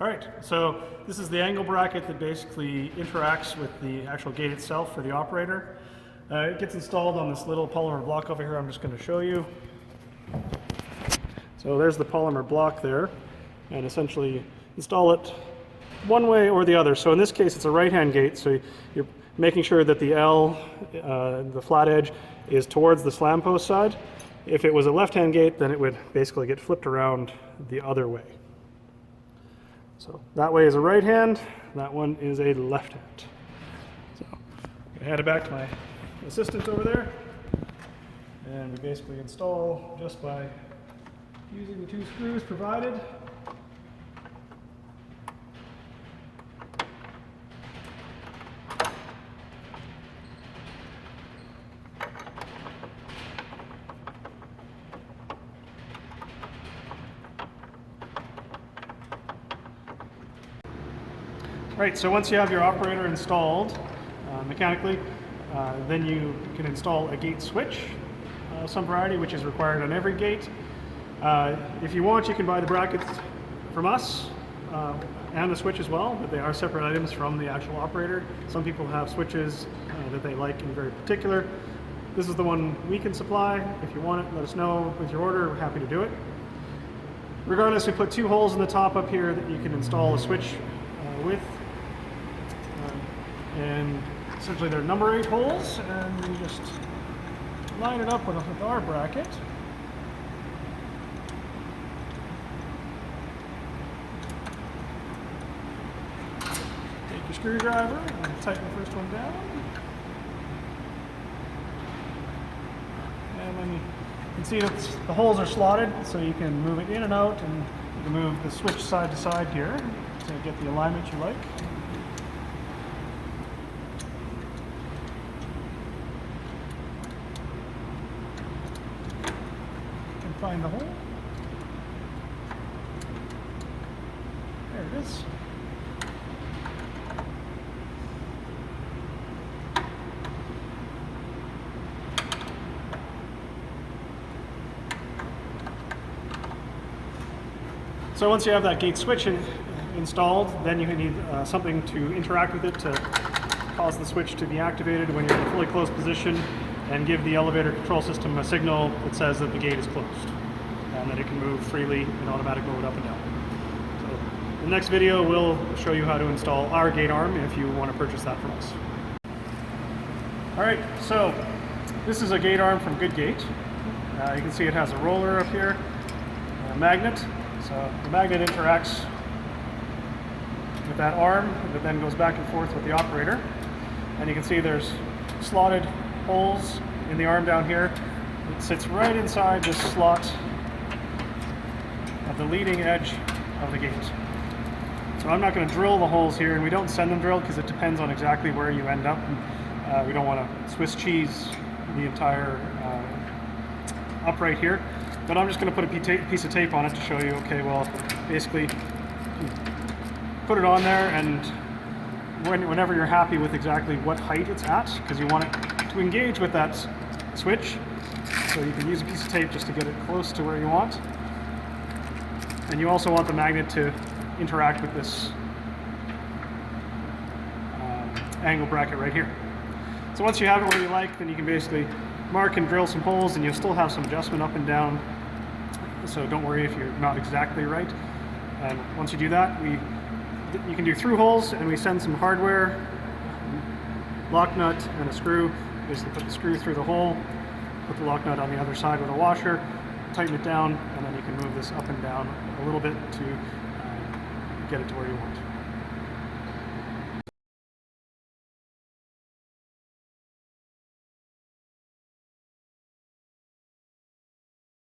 All right, so this is the angle bracket that basically interacts with the actual gate itself for the operator. It gets installed on this little polymer block over here. I'm just going to show you. So there's the polymer block there, and essentially install it one way or the other. So in this case, it's a right-hand gate, so you're making sure that the L, the flat edge, is towards the slam post side. If it was a left-hand gate, then it would basically get flipped around the other way. So that way is a right hand, that one is a left hand. So I hand it back to my assistant over there, and we basically install just by using the two screws provided. Right, so once you have your operator installed mechanically, then you can install a gate switch, some variety, which is required on every gate. If you want, you can buy the brackets from us and the switch as well, but they are separate items from the actual operator. Some people have switches that they like and very particular. This is the one we can supply. If you want it, let us know with your order. We're happy to do it. Regardless, we put two holes in the top up here that you can install a switch with. And essentially they're number 8 holes, and you just line it up with our bracket. Take your screwdriver and tighten the first one down. And then you can see that the holes are slotted, so you can move it in and out, and you can move the switch side to side here to get the alignment you like. Find the hole. There it is. So once you have that gate switch installed, then you need something to interact with it to cause the switch to be activated when you're in a fully closed position, and give the elevator control system a signal that says that the gate is closed and that it can move freely in automatic mode up and down. So in the next video, we'll show you how to install our gate arm if you want to purchase that from us. All right, so this is a gate arm from Good Gate. You can see it has a roller up here, a magnet. So the magnet interacts with that arm that then goes back and forth with the operator. And you can see there's slotted holes in the arm down here. It sits right inside this slot at the leading edge of the gate. So I'm not going to drill the holes here, and we don't send them drilled because it depends on exactly where you end up. We don't want to Swiss cheese the entire upright here, but I'm just going to put a piece of tape on it to show you, okay, well, basically put it on there, and whenever you're happy with exactly what height it's at, because you want it to engage with that switch, so you can use a piece of tape just to get it close to where you want. And you also want the magnet to interact with this angle bracket right here. So once you have it where you like, then you can basically mark and drill some holes, and you'll still have some adjustment up and down, so don't worry if you're not exactly right. And once you do that, you can do through holes, and we send some hardware, lock nut and a screw. Basically put the screw through the hole, put the lock nut on the other side with a washer, tighten it down, and then you can move this up and down a little bit to get it to where you want.